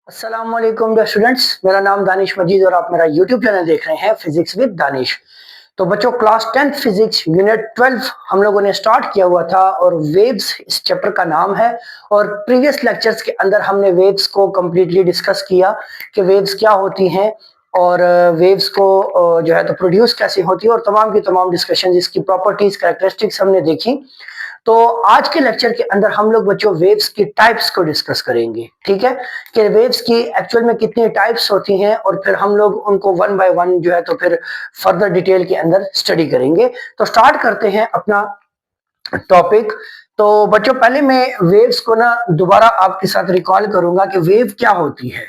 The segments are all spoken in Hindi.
अस्सलाम वालेकुम डियर स्टूडेंट्स, मेरा नाम दानिश मजीद और आप मेरा यूट्यूब चैनल देख रहे हैं फिजिक्स विद दानिश। तो बच्चों, क्लास 10th फिजिक्स यूनिट 12 हम लोगों ने स्टार्ट किया हुआ था और वेव्स इस चैप्टर का नाम है। और प्रीवियस लेक्चर्स के अंदर हमने वेव्स को कम्प्लीटली डिस्कस किया कि वेव्स क्या होती हैं और वेव्स को जो है तो प्रोड्यूस कैसे होती है और तमाम की तमाम डिस्कशन, इसकी प्रॉपर्टीज कैरेक्टरिस्टिक्स हमने देखी। तो आज के लेक्चर के अंदर हम लोग बच्चों वेव्स की टाइप्स को डिस्कस करेंगे। ठीक है, कि वेव्स की एक्चुअल में कितनी टाइप्स होती हैं और फिर हम लोग उनको वन बाय वन जो है तो फिर फर्दर डिटेल के अंदर स्टडी करेंगे। तो स्टार्ट करते हैं अपना टॉपिक। तो बच्चों, पहले मैं वेव्स को ना दोबारा आपके साथ रिकॉल करूंगा कि वेव क्या होती है।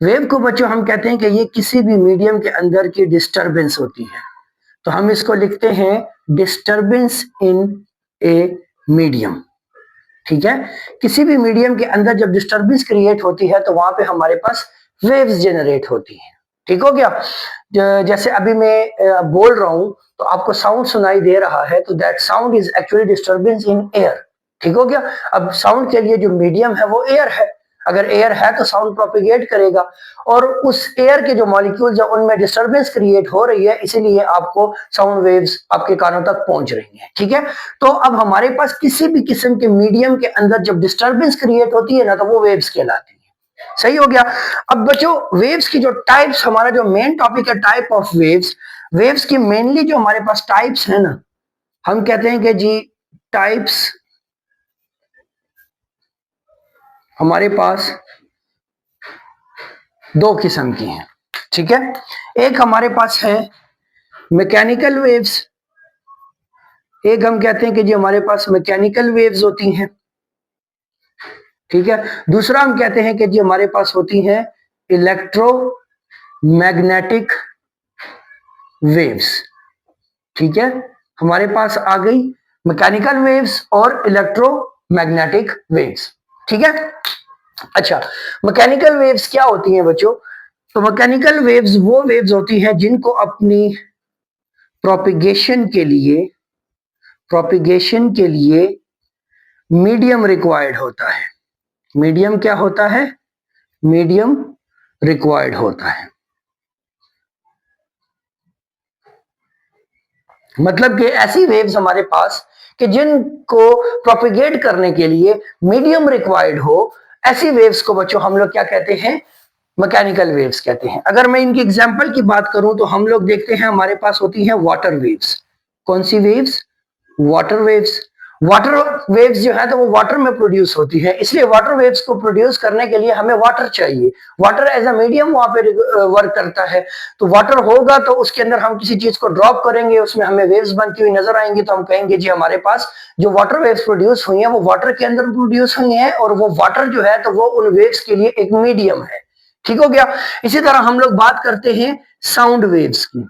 वेव को बच्चों हम कहते हैं कि ये किसी भी मीडियम के अंदर की डिस्टरबेंस होती है। तो हम इसको लिखते हैं डिस्टरबेंस इन ए मीडियम। ठीक है, किसी भी मीडियम के अंदर जब डिस्टरबेंस क्रिएट होती है तो वहां पे हमारे पास वेव्स जनरेट होती हैं। ठीक हो गया। जैसे अभी मैं बोल रहा हूं तो आपको साउंड सुनाई दे रहा है, तो that sound is actually disturbance in air. ठीक हो गया। अब साउंड के लिए जो मीडियम है वो एयर है। अगर एयर है तो साउंड प्रोपिगेट करेगा और उस एयर के जो मॉलिक्यूल्स है उनमें डिस्टरबेंस क्रिएट हो रही है, इसीलिए आपको साउंड वेव्स आपके कानों तक पहुंच रही हैं। ठीक है, तो अब हमारे पास किसी भी किस्म के मीडियम के अंदर जब डिस्टरबेंस क्रिएट होती है ना, तो वो वेव्स कहलाती है। सही हो गया। अब बच्चों, वेव्स की जो टाइप्स, हमारा जो मेन टॉपिक है टाइप ऑफ वेव्स। वेव्स की मेनली जो हमारे पास टाइप्स है ना, हम कहते हैं कि जी टाइप्स हमारे पास दो किस्म की हैं। ठीक है, एक हमारे पास है मैकेनिकल वेव्स। एक हम कहते हैं कि जी हमारे पास मैकेनिकल वेव्स होती हैं। ठीक है, दूसरा हम कहते हैं कि जी हमारे पास होती हैं इलेक्ट्रोमैग्नेटिक वेव्स। ठीक है, हमारे पास आ गई मैकेनिकल वेव्स और इलेक्ट्रोमैग्नेटिक वेव्स। ठीक है। अच्छा, मैकेनिकल वेव्स क्या होती हैं बच्चों? तो मैकेनिकल वेव्स वो वेव्स होती हैं जिनको अपनी प्रोपिगेशन के लिए मीडियम रिक्वायर्ड होता है। मीडियम क्या होता है? मीडियम रिक्वायर्ड होता है। मतलब कि ऐसी वेव्स हमारे पास कि जिनको प्रोपिगेट करने के लिए मीडियम रिक्वायर्ड हो, ऐसी वेव्स को बच्चों हम लोग क्या कहते हैं? मैकेनिकल वेव्स कहते हैं। अगर मैं इनकी एग्जांपल की बात करूं तो हम लोग देखते हैं हमारे पास होती हैं वाटर वेव्स। कौन सी waves? Water waves. Water waves जो है तो वो वाटर में प्रोड्यूस होती है, इसलिए वाटर वेव्स को प्रोड्यूस करने के लिए हमें वाटर चाहिए। वाटर एज अ मीडियम वहां पे वर्क करता है। तो वाटर होगा तो उसके अंदर हम किसी चीज को ड्रॉप करेंगे, उसमें हमें वेव्स बनती हुई नजर आएंगी, तो हम कहेंगे जी हमारे पास जो वाटर वेव्स प्रोड्यूस हुई हैं वो वाटर के अंदर प्रोड्यूस हुई हैं और वो वाटर जो है तो वो उन वेव्स के लिए एक मीडियम है। ठीक हो गया। इसी तरह हम लोग बात करते हैं साउंड वेव्स की।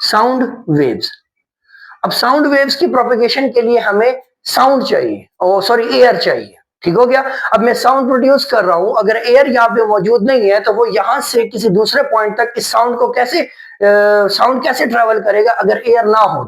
साउंड वेव्स, अब साउंड वेव्स की प्रोपेगेशन के लिए हमें साउंड चाहिए, ओ सॉरी एयर चाहिए। ठीक हो गया। अब मैं साउंड प्रोड्यूस कर रहा हूं, अगर एयर यहाँ पे मौजूद नहीं है तो वो यहां से किसी दूसरे पॉइंट तक इस साउंड को कैसे साउंड कैसे ट्रेवल करेगा अगर एयर ना हो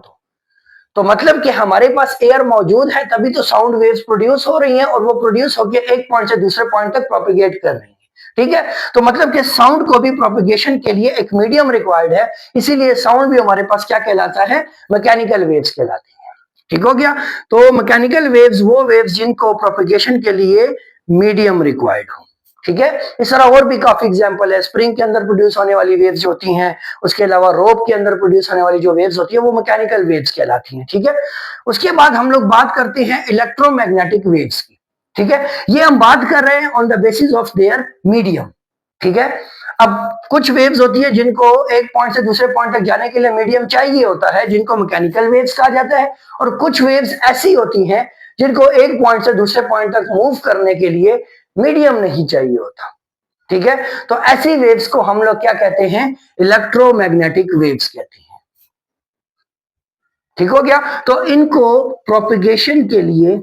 तो मतलब कि हमारे पास एयर मौजूद है तभी तो साउंड वेव्स प्रोड्यूस हो रही हैं और वो प्रोड्यूस होकर एक पॉइंट से दूसरे पॉइंट तक प्रोपिगेट कर रही हैं। ठीक है, तो मतलब कि साउंड को भी प्रोपिगेशन के लिए एक मीडियम रिक्वायर्ड है, इसीलिए साउंड भी हमारे पास क्या कहलाता है? मैकेनिकल वेव्स कहलाती है। ठीक हो गया। तो मैकेनिकल वेव्स वो वेव्स जिनको प्रोपिगेशन के लिए मीडियम रिक्वायर्ड हो। ठीक है, इस तरह और भी काफी एग्जांपल है। स्प्रिंग के अंदर प्रोड्यूस होने वाली वेव्स होती हैं, उसके अलावा रोप के अंदर प्रोड्यूस होने वाली जो वेव्स होती है वो मैकेनिकल वेव्स कहलाती हैं। ठीक है, उसके बाद हम लोग बात करते हैं इलेक्ट्रोमैग्नेटिक वेव्स की। ठीक है, ये हम बात कर रहे हैं on the basis of their medium. ठीक है, अब कुछ वेव्स होती है जिनको एक पॉइंट से दूसरे पॉइंट तक जाने के लिए मीडियम चाहिए होता है, जिनको मैकेनिकल वेव्स कहा जाता है। और कुछ वेव्स ऐसी होती हैं जिनको एक पॉइंट से दूसरे पॉइंट तक मूव करने के लिए मीडियम नहीं चाहिए होता। ठीक है, तो ऐसी वेव्स को हम लोग क्या कहते हैं? इलेक्ट्रोमैग्नेटिक वेव्स कहते हैं। ठीक हो गया। तो इनको प्रोपिगेशन के लिए,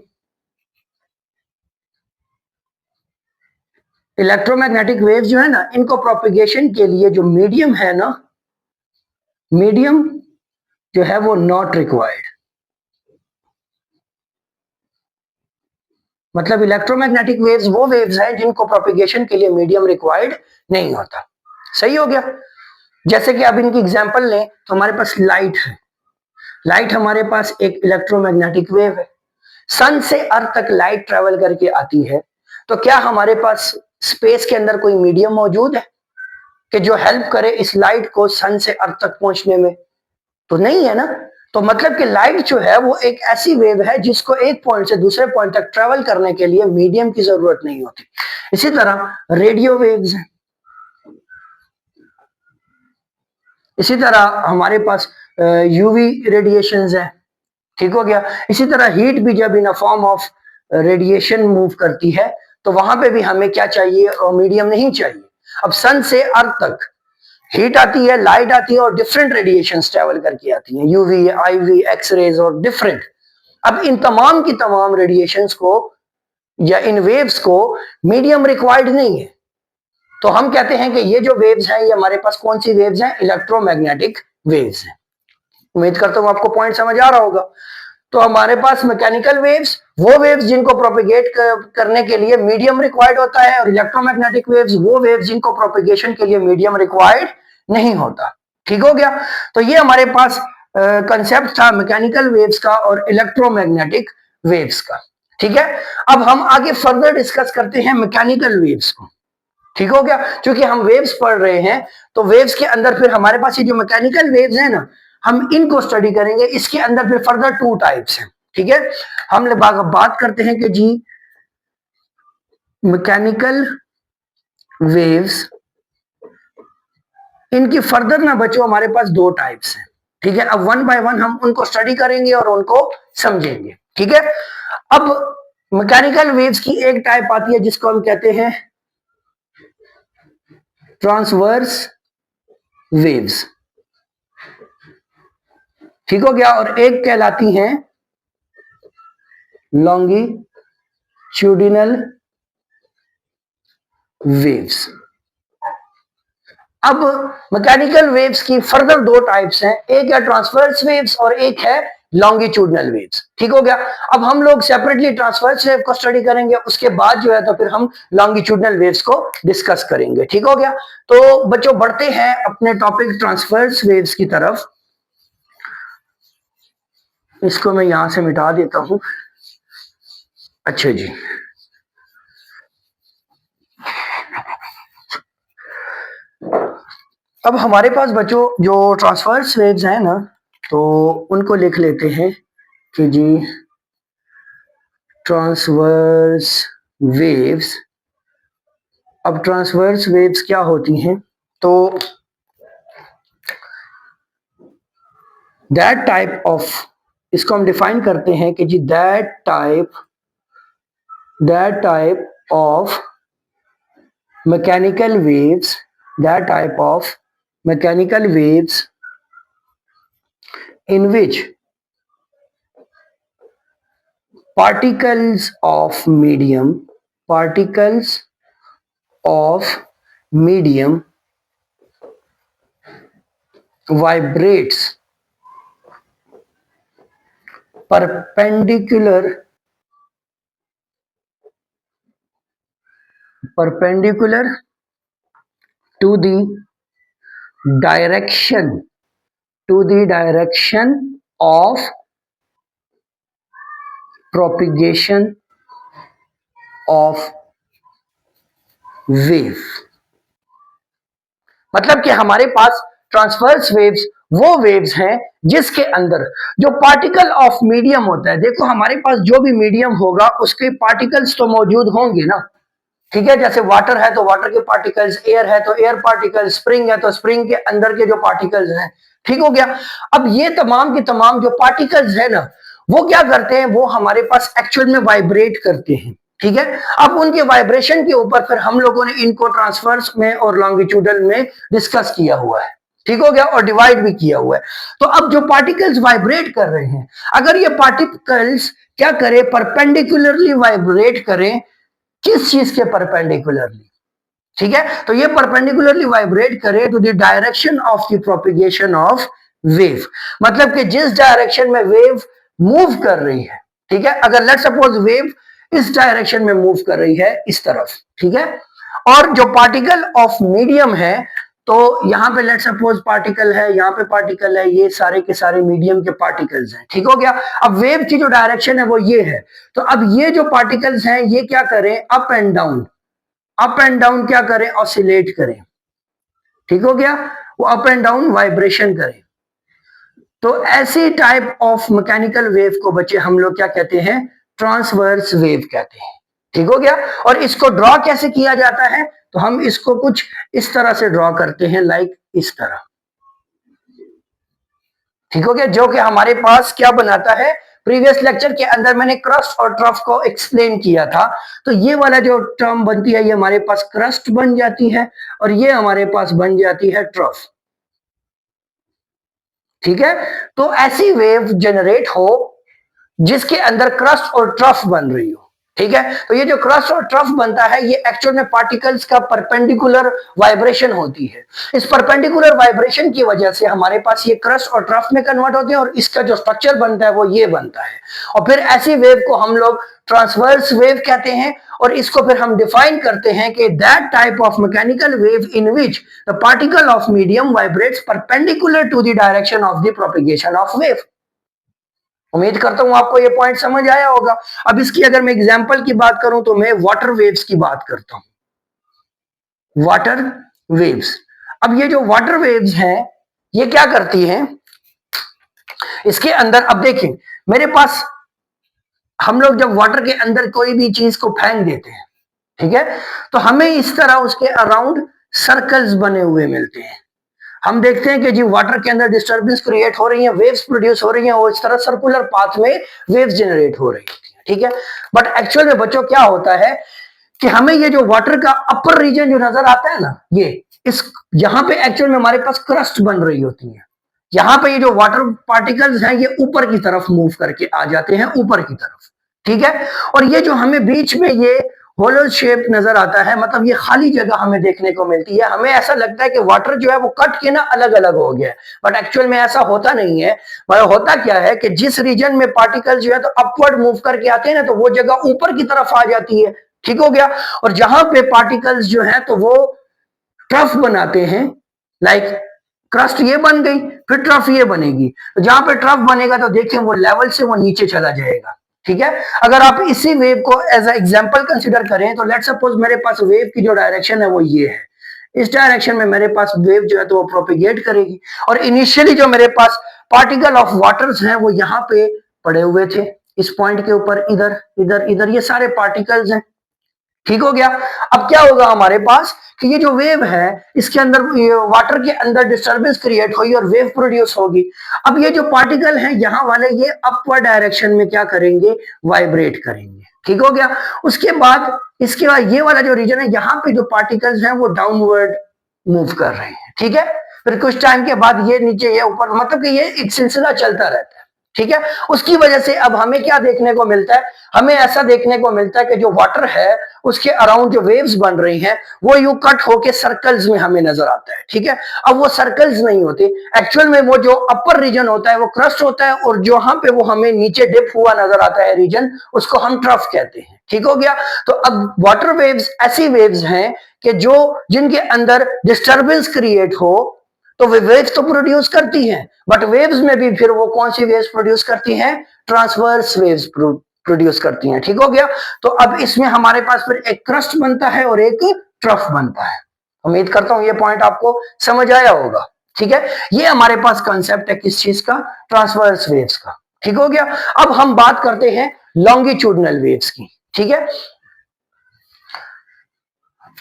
इलेक्ट्रोमैग्नेटिक वेव्स जो है ना, इनको प्रोपिगेशन के लिए जो मीडियम है ना, मीडियम जो है वो नॉट रिक्वायर्ड। मतलब इलेक्ट्रोमैग्नेटिक वेव्स वो वेव्स हैं जिनको प्रोपिगेशन के लिए मीडियम रिक्वायर्ड नहीं होता। सही हो गया। जैसे कि अब इनकी एग्जांपल लें तो हमारे पास लाइट है। लाइट हमारे पास एक इलेक्ट्रोमैग्नेटिक वेव है। सन से अर्थ तक लाइट ट्रेवल करके आती है, तो क्या हमारे पास स्पेस के अंदर कोई मीडियम मौजूद है कि जो हेल्प करे इस लाइट को सन से अर्थ तक पहुंचने में? तो नहीं है ना। तो मतलब कि लाइट जो है वो एक ऐसी वेव है जिसको एक पॉइंट से दूसरे पॉइंट तक ट्रेवल करने के लिए मीडियम की जरूरत नहीं होती। इसी तरह रेडियो वेव्स हैं। इसी तरह हमारे पास यूवी रेडिएशंस है। ठीक हो गया। इसी तरह हीट भी जब in a form of radiation move करती है तो वहां पे भी हमें क्या चाहिए? और मीडियम नहीं चाहिए। अब सन से अर्थ तक हीट आती है, लाइट आती है और डिफरेंट रेडिएशंस ट्रेवल करके आती हैं, यूवी, आईवी, एक्स रेज और डिफरेंट। अब इन तमाम की तमाम रेडिएशंस को या इन वेव्स को मीडियम रिक्वायर्ड नहीं है। तो हम कहते हैं कि ये जो वेव्स हैं ये हमारे पास कौन सी वेव्स हैं? इलेक्ट्रोमैग्नेटिक वेव्स हैं। उम्मीद करता हूं आपको पॉइंट समझ आ रहा होगा। तो हमारे पास मैकेनिकल वेव्स वो वेव्स जिनको प्रोपिगेट करने के लिए मीडियम रिक्वायर्ड होता है, और इलेक्ट्रोमैग्नेटिक वेव्स वो वेव्स जिनको प्रोपिगेशन के लिए मीडियम रिक्वायर्ड नहीं होता। ठीक हो गया। तो ये हमारे पास कंसेप्ट था मैकेनिकल वेव्स का और इलेक्ट्रोमैग्नेटिक वेव्स का। ठीक है। अब हम आगे फर्दर डिस्कस करते हैं मैकेनिकल वेव्स को। ठीक हो गया। क्योंकि हम वेव्स पढ़ रहे हैं तो वेव्स के अंदर फिर हमारे पास ये जो मैकेनिकल वेव्स है ना, हम इनको स्टडी करेंगे। इसके अंदर फिर फर्दर 2 टाइप्स हैं। ठीक है। हम लोग बात करते हैं कि जी मैकेनिकल वेव्स, इनकी फर्दर ना बच्चों हमारे पास 2 टाइप्स हैं। ठीक है। अब वन बाय वन हम उनको स्टडी करेंगे और उनको समझेंगे। ठीक है। अब मैकेनिकल वेव्स की एक टाइप आती है जिसको हम कहते हैं ट्रांसवर्स वेव्स। ठीक हो गया। और एक कहलाती हैं लॉन्गिट्यूडिनल वेव्स। अब मैकेनिकल वेव्स की फर्दर 2 टाइप्स हैं, एक है ट्रांसवर्स वेव्स और एक है लॉन्गिट्यूडिनल वेव्स। ठीक हो गया। अब हम लोग सेपरेटली ट्रांसवर्स वेव को स्टडी करेंगे, उसके बाद जो है तो फिर हम लॉन्गिट्यूडिनल वेव्स को डिस्कस करेंगे। ठीक हो गया। तो बच्चों बढ़ते हैं अपने टॉपिक ट्रांसवर्स वेव्स की तरफ। इसको मैं यहां से मिटा देता हूं। अच्छा जी। अब हमारे पास बच्चों जो ट्रांसवर्स वेव्स हैं ना, तो उनको लिख लेते हैं कि जी ट्रांसवर्स वेव्स। अब ट्रांसवर्स वेव्स क्या होती हैं? तो दैट टाइप ऑफ, इसको हम डिफाइन करते हैं कि जी that type of mechanical waves, that type of mechanical waves in which particles of medium vibrates perpendicular to the direction of propagation of wave। मतलब कि हमारे पास ट्रांसवर्स वेव्स वो वेव्स हैं जिसके अंदर जो पार्टिकल ऑफ मीडियम होता है। देखो हमारे पास जो भी मीडियम होगा उसके पार्टिकल्स तो मौजूद होंगे ना। ठीक है। जैसे वाटर है तो वाटर के पार्टिकल्स, एयर है तो एयर पार्टिकल्स, स्प्रिंग है तो स्प्रिंग के अंदर के जो पार्टिकल्स हैं। ठीक हो गया। अब ये तमाम के तमाम जो पार्टिकल्स है ना, वो क्या करते हैं? वो हमारे पास एक्चुअल में वाइब्रेट करते हैं। ठीक है। अब उनके वाइब्रेशन के ऊपर फिर हम लोगों ने इनको ट्रांसवर्स में और लॉन्गिट्यूडल में डिस्कस किया हुआ है। ठीक हो गया। और डिवाइड भी किया हुआ है। तो अब जो पार्टिकल्स वाइब्रेट कर रहे हैं, अगर ये पार्टिकल्स क्या करें? परपेंडिकुलरली वाइब्रेट करें। किस चीज के परपेंडिकुलरली? ठीक है। तो ये परपेंडिकुलरली वाइब्रेट करे to the direction of the propagation of wave. मतलब कि जिस डायरेक्शन में वेव मूव कर रही है। ठीक है। अगर लेट्स सपोज वेव इस डायरेक्शन में मूव कर रही है इस तरफ, ठीक है। और जो पार्टिकल ऑफ मीडियम है, तो यहां पे लेट सपोज पार्टिकल है, यहां पे पार्टिकल है, ये सारे के सारे मीडियम के पार्टिकल्स हैं, ठीक हो गया। अब वेव की जो डायरेक्शन है वो ये है, तो अब ये जो पार्टिकल्स हैं ये क्या करें, up and down, up and down क्या करें, ऑसिलेट करें, ठीक हो गया, वो अप एंड डाउन वाइब्रेशन करें। तो ऐसी टाइप ऑफ मैकेनिकल वेव को बच्चे हम लोग क्या कहते हैं, ट्रांसवर्स वेव कहते हैं, ठीक हो गया। और इसको ड्रॉ कैसे किया जाता है, तो हम इसको कुछ इस तरह से ड्रॉ करते हैं, लाइक इस तरह, ठीक हो गया, जो कि हमारे पास क्या बनाता है, प्रीवियस लेक्चर के अंदर मैंने क्रस्ट और ट्रफ को एक्सप्लेन किया था। तो ये वाला जो टर्म बनती है ये हमारे पास क्रस्ट बन जाती है, और ये हमारे पास बन जाती है ट्रफ, ठीक है। तो ऐसी वेव जनरेट हो जिसके अंदर क्रस्ट और ट्रफ बन रही हो, ठीक है। तो ये जो क्रस्ट और ट्रफ बनता है ये एक्चुअल में पार्टिकल्स का परपेंडिकुलर वाइब्रेशन होती है। इस परपेंडिकुलर वाइब्रेशन की वजह से हमारे पास ये क्रस्ट और ट्रफ में कन्वर्ट होते हैं, और इसका जो स्ट्रक्चर बनता है वो ये बनता है। और फिर ऐसी वेव को हम लोग ट्रांसवर्स वेव कहते हैं, और इसको फिर हम डिफाइन करते हैं कि that type of mechanical wave in which the particle of medium vibrates perpendicular to the direction of the propagation of wave. उम्मीद करता हूं आपको ये पॉइंट समझ आया होगा। अब इसकी अगर मैं एग्जांपल की बात करूं तो मैं वाटर वेव्स की बात करता हूं, वाटर वेव्स। अब ये जो वाटर वेव्स हैं ये क्या करती हैं, इसके अंदर अब देखें मेरे पास, हम लोग जब वाटर के अंदर कोई भी चीज को फेंक देते हैं, ठीक है, तो हमें इस तरह उसके अराउंड सर्कल्स बने हुए मिलते हैं। हम देखते हैं कि जी वाटर के अंदर डिस्टर्बेंस क्रिएट हो रही है, वेव्स प्रोड्यूस हो रही हैं, और इस तरह सर्कुलर पाथ में वेव्स जनरेट हो रही है, ठीक है। बट एक्चुअल में बच्चों क्या होता है कि हमें ये जो वाटर का अपर रीजन जो नजर आता है ना, ये इस यहां पे एक्चुअल में हमारे पास क्रस्ट बन रही होती है। यहां पे ये जो वाटर पार्टिकल्स हैं ये ऊपर की तरफ मूव करके आ जाते हैं, ऊपर की तरफ, ठीक है। और ये जो हमें बीच में ये होलो शेप नजर आता है, मतलब ये खाली जगह हमें देखने को मिलती है। हमें ऐसा लगता है कि वाटर जो है वो कट के ना अलग अलग हो गया है, बट एक्चुअल में ऐसा होता नहीं है। मतलब होता क्या है कि जिस रीजन में पार्टिकल जो है तो अपवर्ड मूव करके आते हैं ना, तो वो जगह ऊपर की तरफ आ जाती है, ठीक हो गया। और जहां पे पार्टिकल्स जो है तो वो ट्रफ बनाते हैं, लाइक क्रस्ट ये बन गई, फिर ट्रफ ये बनेगी। तो जहां पे ट्रफ बनेगा तो देखिए वो लेवल से वो नीचे चला जाएगा, ठीक है। अगर आप इसी वेव को एज ए एग्जांपल कंसीडर करें तो लेट्स सपोज मेरे पास वेव की जो डायरेक्शन है वो ये है, इस डायरेक्शन में मेरे पास वेव जो है तो वो प्रोपिगेट करेगी। और इनिशियली जो मेरे पास पार्टिकल ऑफ वाटर्स हैं वो यहाँ पे पड़े हुए थे, इस पॉइंट के ऊपर, इधर इधर इधर ये सारे पार्टिकल्स हैं, ठीक हो गया। अब क्या होगा हमारे पास कि ये जो वेव है इसके अंदर वाटर के अंदर डिस्टरबेंस क्रिएट होगी और वेव प्रोड्यूस होगी। अब ये जो पार्टिकल हैं यहाँ वाले ये अपवर्ड डायरेक्शन में क्या करेंगे, वाइब्रेट करेंगे, ठीक हो गया। उसके बाद इसके बाद ये वाला जो रीजन है यहाँ पे जो पार्टिकल्स हैं वो डाउनवर्ड मूव कर रहे हैं, ठीक है। फिर कुछ टाइम के बाद ये नीचे ये ऊपर, मतलब कि ये एक सिलसिला चलता रहता है, ठीक है। उसकी वजह से अब हमें क्या देखने को मिलता है, हमें ऐसा देखने को मिलता है कि जो वाटर है उसके अराउंड जो वेव्स बन रही हैं वो यू कट होके सर्कल्स में हमें नजर आता है, ठीक है। अब वो सर्कल्स नहीं होते, एक्चुअल में वो जो अपर रीजन होता है वो क्रस्ट होता है, और जहां पे वो हमें नीचे डिप हुआ नजर आता है रीजन, उसको हम ट्रफ कहते हैं, ठीक हो गया। तो अब वाटर वेव्स ऐसी वेव्स हैं कि जो जिनके अंदर डिस्टर्बेंस क्रिएट हो तो वे वेव्स तो प्रोड्यूस करती हैं, बट वेव्स में भी फिर वो कौन सी वेव्स प्रोड्यूस करती हैं, ट्रांसवर्स वेव्स प्रोड्यूस करती हैं, ठीक हो गया। तो अब इसमें हमारे पास फिर एक क्रस्ट बनता है और एक ट्रफ बनता है। उम्मीद करता हूं ये पॉइंट आपको समझ आया होगा, ठीक है। ये हमारे पास कंसेप्ट है किस चीज का, ट्रांसवर्स वेव्स का, ठीक हो गया। अब हम बात करते हैं लॉन्गिट्यूडनल वेव्स की, ठीक है।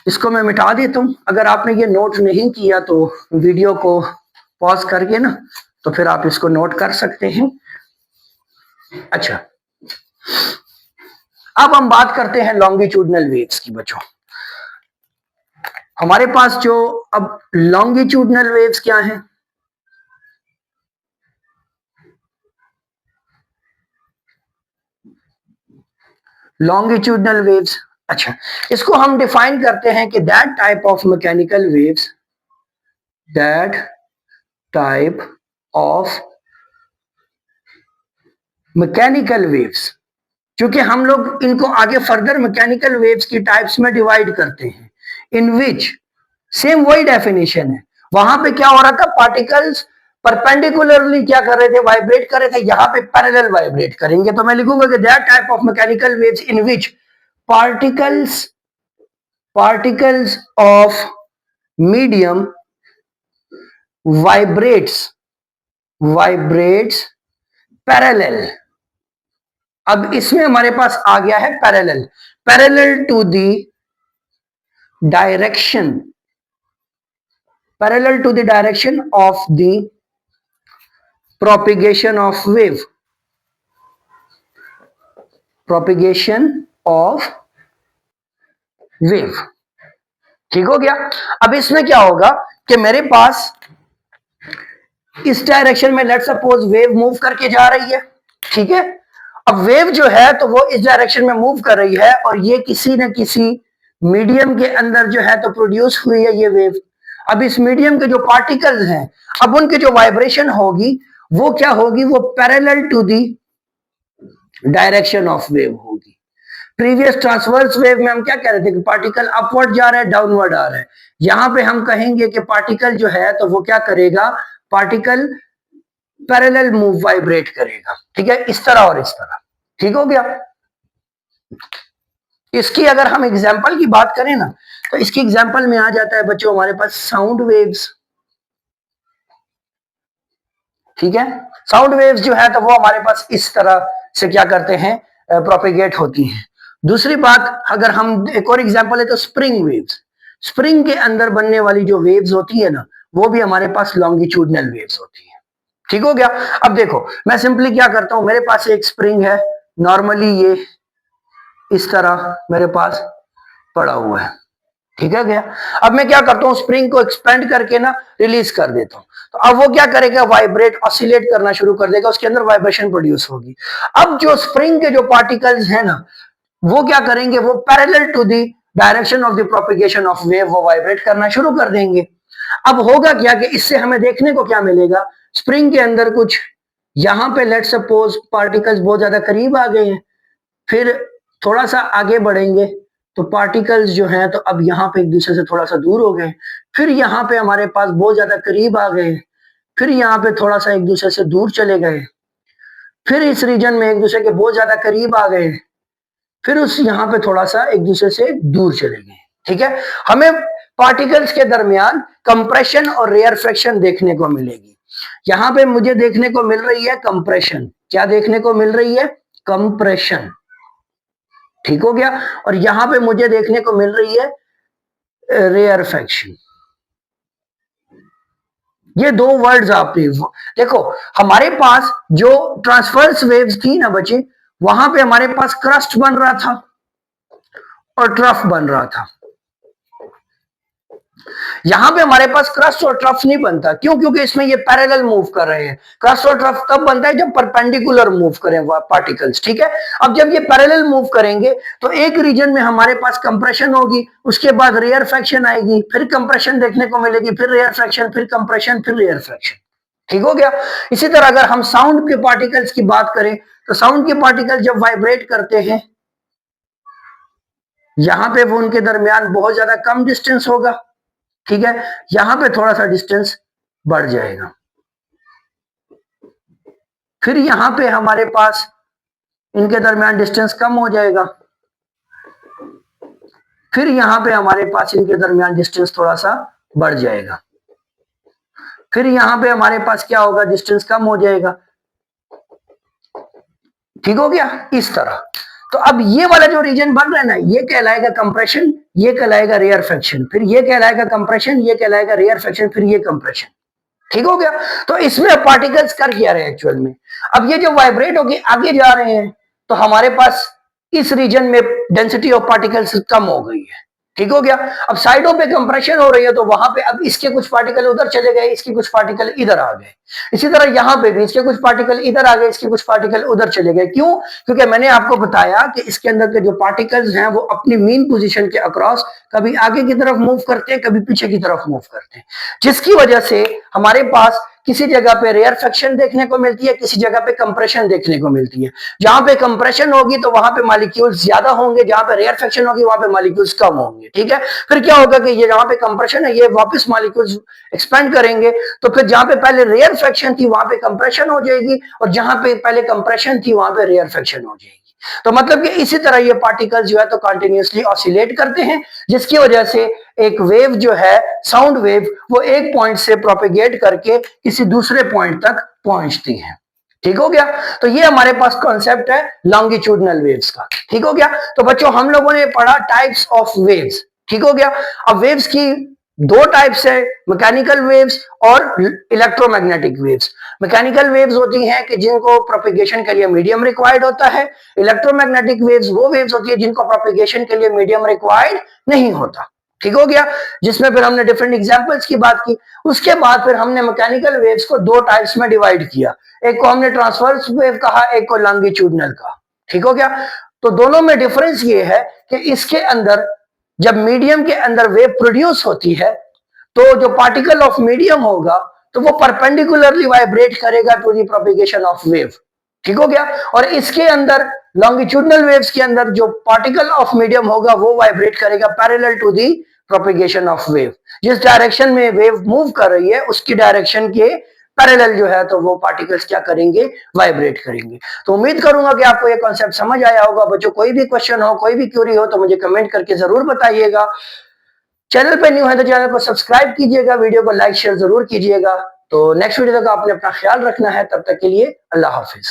इसको मैं मिटा देता हूं, अगर आपने ये नोट नहीं किया तो वीडियो को पॉज करके ना, तो फिर आप इसको नोट कर सकते हैं। अच्छा, अब हम बात करते हैं लॉन्गिट्यूडनल वेव्स की बच्चों। हमारे पास जो अब लॉन्गिट्यूडनल वेव्स क्या हैं, लॉन्गिट्यूडनल वेव्स, अच्छा इसको हम डिफाइन करते हैं कि that type of mechanical waves, that type of mechanical waves क्योंकि हम लोग इनको आगे फर्दर मैकेनिकल वेव्स की टाइप्स में डिवाइड करते हैं, इन विच सेम वही डेफिनेशन है। वहां पे क्या हो रहा था, पार्टिकल्स परपेंडिकुलरली क्या कर रहे थे, वाइब्रेट कर रहे थे, यहां पे पैरेलल वाइब्रेट करेंगे, तो मैं लिखूंगा कि that type of mechanical waves in which particles particles of medium vibrates parallel। अब इसमें हमारे पास आ गया है parallel to the direction of the propagation of wave. ठीक हो गया। अब इसमें क्या होगा कि मेरे पास इस डायरेक्शन में लेट्स सपोज वेव मूव करके जा रही है, ठीक है। अब वेव जो है तो वो इस डायरेक्शन में मूव कर रही है और ये किसी न किसी मीडियम के अंदर जो है तो प्रोड्यूस हुई है ये वेव। अब इस मीडियम के जो पार्टिकल्स हैं, अब उनकी जो वाइब्रेशन होगी वो क्या होगी, वो parallel to the direction of wave होगी। प्रीवियस ट्रांसवर्स वेव में हम क्या कह रहे थे कि पार्टिकल अपवर्ड जा रहा है, डाउनवर्ड आ रहा है। यहां पे हम कहेंगे कि पार्टिकल जो है तो वो क्या करेगा, पार्टिकल पैरेलल मूव वाइब्रेट करेगा, ठीक है, इस तरह और इस तरह। ठीक हो गया। इसकी अगर हम एग्जांपल की बात करें ना, तो इसकी एग्जांपल में आ जाता है बच्चों हमारे पास साउंड वेव्स। ठीक है, साउंड वेव्स जो है तो वो हमारे पास इस तरह से क्या करते हैं, प्रोपेगेट होती हैं। दूसरी बात अगर हम एक और एग्जांपल है तो स्प्रिंग वेव्स। स्प्रिंग के अंदर बनने वाली जो वेव्स होती है ना, वो भी हमारे पास लॉन्गिट्यूडनल वेव्स होती है। ठीक हो गया। अब देखो मैं सिंपली क्या करता हूं, मेरे पास एक स्प्रिंग है, नॉर्मली ये इस तरह मेरे पास पड़ा हुआ है, ठीक है गया। अब मैं क्या करता हूं, स्प्रिंग को एक्सपेंड करके ना रिलीज कर देता हूं, तो अब वो क्या करेगा, वाइब्रेट ऑसिलेट करना शुरू कर देगा, उसके अंदर वाइब्रेशन प्रोड्यूस होगी। अब जो स्प्रिंग के जो पार्टिकल्स हैं ना, वो क्या करेंगे, वो parallel to the direction of the propagation of wave वो वाइब्रेट करना शुरू कर देंगे। अब होगा क्या कि इससे हमें देखने को क्या मिलेगा, स्प्रिंग के अंदर कुछ यहां पे लेट सपोज पार्टिकल्स बहुत ज्यादा करीब आ गए हैं, फिर थोड़ा सा आगे बढ़ेंगे तो पार्टिकल्स जो हैं तो अब यहाँ पे एक दूसरे से थोड़ा सा दूर हो गए, फिर यहाँ पे हमारे पास बहुत ज्यादा करीब आ गए, फिर यहाँ पे थोड़ा सा एक दूसरे से दूर चले गए, फिर इस रीजन में एक दूसरे के बहुत ज्यादा करीब आ गए, फिर उस यहाँ पे थोड़ा सा एक दूसरे से दूर चले गए। ठीक है, हमें पार्टिकल्स के दरमियान कंप्रेशन और रेयरफेक्शन देखने को मिलेगी। यहाँ पे मुझे देखने को मिल रही है कंप्रेशन, क्या देखने को मिल रही है, कंप्रेशन। ठीक हो गया। और यहां पे मुझे देखने को मिल रही है रेयरफेक्शन। ये दो वर्ड्स आपने देखो, हमारे पास जो ट्रांसवर्स वेव्स थी ना बच्चे, वहां पे हमारे पास क्रस्ट बन रहा था और ट्रफ बन रहा था। यहां पे हमारे पास क्रस्ट और ट्रफ नहीं बनता, क्यों, क्योंकि इसमें ये पैरेलल मूव कर रहे हैं। क्रस्ट और ट्रफ तब बनता है जब परपेंडिकुलर मूव करें पार्टिकल्स। ठीक है, अब जब ये पैरेलल मूव करेंगे तो एक रीजन में हमारे पास कंप्रेशन होगी, उसके बाद रेयरफेक्शन आएगी, फिर कंप्रेशन देखने को मिलेगी, फिर रेयरफेक्शन, फिर कंप्रेशन, फिर रेयरफेक्शन। ठीक हो गया। इसी तरह अगर हम साउंड के पार्टिकल्स की बात करें तो साउंड के पार्टिकल जब वाइब्रेट करते हैं, यहां पे वो उनके दरमियान बहुत ज्यादा कम डिस्टेंस होगा, ठीक है, यहां पे थोड़ा सा डिस्टेंस बढ़ जाएगा, फिर यहां पे हमारे पास इनके दरमियान डिस्टेंस कम हो जाएगा, फिर यहां पे हमारे पास इनके दरमियान डिस्टेंस थोड़ा सा बढ़ जाएगा, फिर यहां पे हमारे पास क्या होगा, डिस्टेंस कम हो जाएगा। ठीक हो गया, इस तरह। तो अब ये वाला जो रीजन बन रहा है ना, ये कहलाएगा कंप्रेशन, ये कहलाएगा रेयरफेक्शन, फिर ये कहलाएगा कंप्रेशन, ये कहलाएगा रेयरफेक्शन, फिर ये कंप्रेशन। ठीक हो गया। तो इसमें पार्टिकल्स कर क्या रहे हैं एक्चुअल में, अब ये जो वाइब्रेट होके आगे जा रहे हैं तो हमारे पास इस रीजन में डेंसिटी ऑफ पार्टिकल्स कम हो गई है। ठीक हो गया। अब साइडों पे कंप्रेशन हो रही है तो वहां पे अब इसके कुछ पार्टिकल उधर चले गए, इसके कुछ पार्टिकल इधर आ गए। इसी तरह यहां पे भी इसके कुछ पार्टिकल इधर आ गए, इसके कुछ पार्टिकल उधर चले गए। क्यों? क्योंकि मैंने आपको बताया कि इसके अंदर के जो पार्टिकल्स हैं वो अपनी मीन पोजीशन के अक्रॉस कभी आगे की तरफ मूव करते हैं, कभी पीछे की तरफ मूव करते हैं, जिसकी वजह से हमारे पास किसी जगह पे रेयरफेक्शन देखने को मिलती है, किसी जगह पे कंप्रेशन देखने को मिलती है। जहां पे कंप्रेशन होगी तो वहां पे मॉलिक्यूल्स ज्यादा होंगे, जहां पे रेयरफेक्शन होगी वहां पे मॉलिक्यूल्स कम होंगे। ठीक है, फिर क्या होगा कि ये जहां पे कंप्रेशन है ये वापस मॉलिक्यूल्स एक्सपेंड करेंगे, तो फिर जहां पे पहले रेयरफेक्शन थी वहां पे कंप्रेशन हो जाएगी, और जहां पे पहले कंप्रेशन थी वहां पे रेयरफेक्शन हो जाएगी। तो मतलब कि इसी तरह ये पार्टिकल्स जो है तो कंटिन्यूअसली ऑसिलेट करते हैं, जिसकी वजह से एक वेव जो है, साउंड वेव, वो एक पॉइंट से प्रोपेगेट करके किसी दूसरे पॉइंट तक पहुंचती है। ठीक हो गया, तो ये हमारे पास कॉन्सेप्ट है लॉन्गिट्यूडनल वेव्स का। ठीक हो गया, तो बच्चों हम लोगों ने पढ़ा टाइप्स ऑफ वेव्स। ठीक हो गया, अब वेव्स की दो टाइप्स है, मैकेनिकल वेव्स और इलेक्ट्रोमैग्नेटिक वेव्स। मैकेनिकल वेव्स होती हैं कि जिनको प्रोपेगेशन के लिए मीडियम रिक्वायर्ड होता है, इलेक्ट्रोमैग्नेटिक वेव्स वो वेव्स होती है जिनको प्रोपेगेशन के लिए मीडियम रिक्वायर्ड नहीं होता। ठीक हो गया, जिसमें फिर हमने डिफरेंट एग्जांपल्स की बात की। उसके बाद फिर हमने मैकेनिकल वेव्स को दो टाइप्स में डिवाइड किया, एक को हमने ट्रांसवर्स वेव कहा, एक को लॉन्गिट्यूडनल कहा। ठीक हो गया, तो दोनों में डिफरेंस ये है कि इसके अंदर जब मीडियम के अंदर वेव प्रोड्यूस होती है तो जो पार्टिकल ऑफ मीडियम होगा तो वो परपेंडिकुलरली वाइब्रेट करेगा to the propagation of wave. ठीक हो गया, और इसके अंदर लॉन्गिट्यूडनल वेव्स के अंदर जो पार्टिकल ऑफ मीडियम होगा वो वाइब्रेट करेगा parallel to the propagation of wave. जिस डायरेक्शन में वेव मूव कर रही है उसकी डायरेक्शन के पैरेलल जो है तो वो पार्टिकल्स क्या करेंगे, वाइब्रेट करेंगे। तो उम्मीद करूंगा कि आपको ये कॉन्सेप्ट समझ आया होगा। बच्चों कोई भी क्वेश्चन हो, कोई भी क्यूरी हो तो मुझे कमेंट करके जरूर बताइएगा। चैनल पे न्यू है तो चैनल को सब्सक्राइब कीजिएगा, वीडियो को लाइक शेयर जरूर कीजिएगा। तो नेक्स्ट वीडियो तक आपने अपना ख्याल रखना है, तब तक के लिए अल्लाह हाफिज।